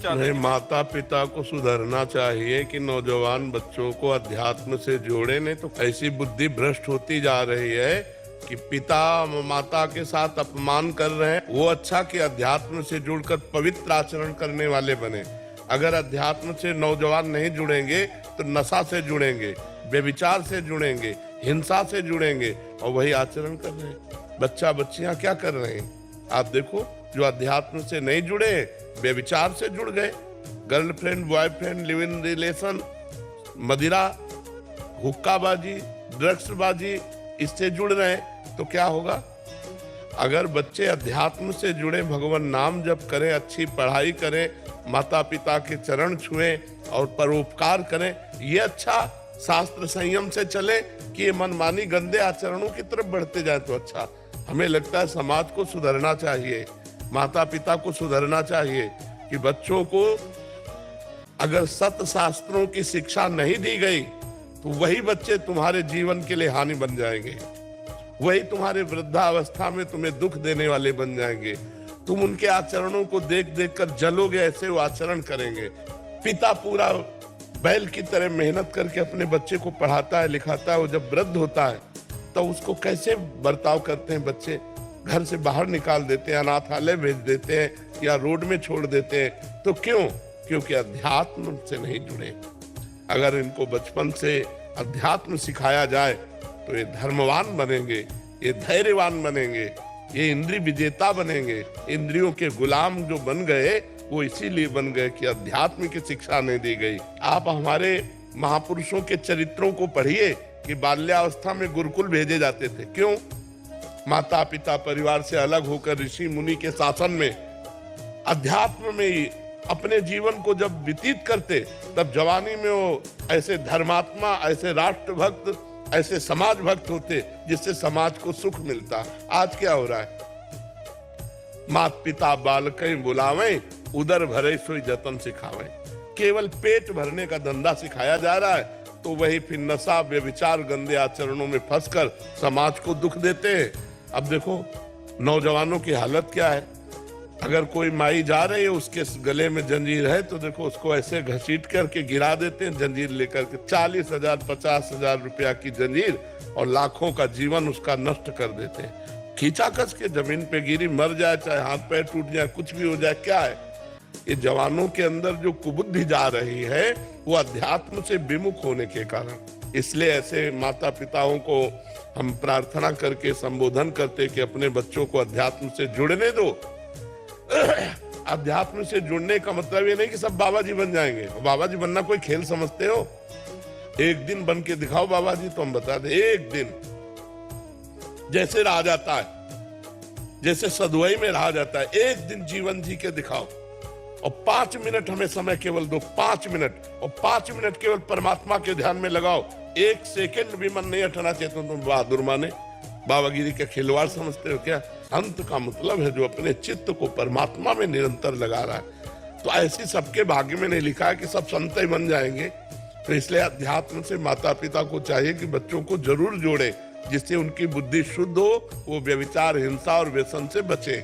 चाहते हैं? माता पिता को सुधरना चाहिए कि नौजवान बच्चों को अध्यात्म से जोड़े, नहीं तो ऐसी बुद्धि भ्रष्ट होती जा रही है कि पिता माता के साथ अपमान कर रहे हैं। वो अच्छा कि अध्यात्म से जुड़कर पवित्र आचरण करने वाले बने। अगर अध्यात्म से नौजवान नहीं जुड़ेंगे तो नशा से जुड़ेंगे, व्यभिचार से जुड़ेंगे, हिंसा से जुड़ेंगे और वही आचरण कर रहे हैं। बच्चा बच्चियां क्या कर रहे हैं आप देखो, जो अध्यात्म से नहीं जुड़े व्यभिचार से जुड़ गए, girlfriend boyfriend live in relation, मदिरा, हुक्काबाजी, ड्रग्सबाजी, इससे जुड़ रहे हैं। तो क्या होगा? अगर बच्चे अध्यात्म से जुड़े, भगवान नाम जप करें, अच्छी पढ़ाई करें, माता पिता के चरण छुएं और परोपकार करें, ये अच्छा शास्त्र संयम से चले कि ये मनमानी गंदे आचरणों की तरफ बढ़ते जाए तो अच्छा। हमें लगता है समाज को सुधरना चाहिए, माता पिता को सुधरना चाहिए कि बच्चों को अगर सत शास्त्रों की शिक्षा नहीं दी गई तो वही बच्चे तुम्हारे जीवन के लिए हानि बन जाएंगे, वही तुम्हारे वृद्धावस्था में तुम्हें दुख देने वाले बन जाएंगे। तुम उनके आचरणों को देख देख कर जलोगे, ऐसे वो आचरण करेंगे। पिता पूरा बैल की तरह मेहनत करके अपने बच्चे को पढ़ाता है लिखाता है, वो जब वृद्ध होता है तो उसको कैसे बर्ताव करते हैं बच्चे, घर से बाहर निकाल देते हैं, अनाथालय भेज देते हैं या रोड में छोड़ देते हैं। तो क्यों? क्योंकि अध्यात्म से नहीं जुड़े। अगर इनको बचपन से अध्यात्म सिखाया जाए तो ये धर्मवान बनेंगे, ये धैर्यवान बनेंगे, ये इंद्रिय विजेता बनेंगे। इंद्रियों के गुलाम जो बन गए वो इसीलिए बन गए कि अध्यात्म की शिक्षा नहीं दी गई। आप हमारे महापुरुषों के चरित्रों को पढ़िए कि बाल्यावस्था में गुरुकुल भेजे जाते थे। क्यों? माता पिता परिवार से अलग होकर ऋषि मुनि के शासन में अध्यात्म में ही अपने जीवन को जब व्यतीत करते, तब जवानी में वो ऐसे धर्मात्मा, ऐसे राष्ट्रभक्त, ऐसे समाज भक्त होते जिससे समाज को सुख मिलता। आज क्या हो रहा है? माता पिता बालकें बुलावें, उदर भरे सोई जतन सिखावें। केवल पेट भरने का धंधा सिखाया जा रहा है, तो वही फिर नशा व्यभिचार गंदे आचरणों में फंसकर समाज को दुख देते हैं। अब देखो नौजवानों की हालत क्या है। अगर कोई माई जा रही है, उसके गले में जंजीर है तो देखो उसको ऐसे घसीट करके गिरा देते हैं जंजीर लेकर के। 40,000 50,000 रुपया की जंजीर और लाखों का जीवन उसका नष्ट कर देते हैं। खींचाकस के जमीन पे गिरी, मर जाए, चाहे हाथ पैर टूट जाए, कुछ भी हो जाए, क्या है? ये जवानों के अंदर जो कुबुद्धि जा रही है वो अध्यात्म से विमुख होने के कारण। इसलिए ऐसे माता पिताओं को हम प्रार्थना करके संबोधन करते कि अपने बच्चों को अध्यात्म से जुड़ने दो। अध्यात्म से जुड़ने का मतलब ये नहीं कि सब बाबा जी बन जाएंगे। बाबा जी बनना कोई खेल समझते हो? एक दिन बन के दिखाओ बाबा जी, तो हम बता दें। एक दिन जैसे रहा जाता है, जैसे सदुआई में रहा जाता है, एक दिन जीवन जी के दिखाओ और 5 मिनट हमें समय केवल दो, 5 मिनट, और 5 मिनट केवल परमात्मा के ध्यान में लगाओ। 1 सेकंड भी मन नहीं हटना चाहिए। तो तुम बहादुर माने, बाबागिरी के खिलवाड़ समझते हो क्या? अंत का मतलब है जो अपने चित्त को परमात्मा में निरंतर लगा रहा है। तो ऐसी सबके भाग्य में नहीं लिखा है कि सब संत ही बन जाएंगे। तो इसलिए अध्यात्म से माता पिता को चाहिए कि बच्चों को जरूर जोड़े, जिससे उनकी बुद्धि शुद्ध हो, वो व्यभिचार, हिंसा और व्यसन से बचे।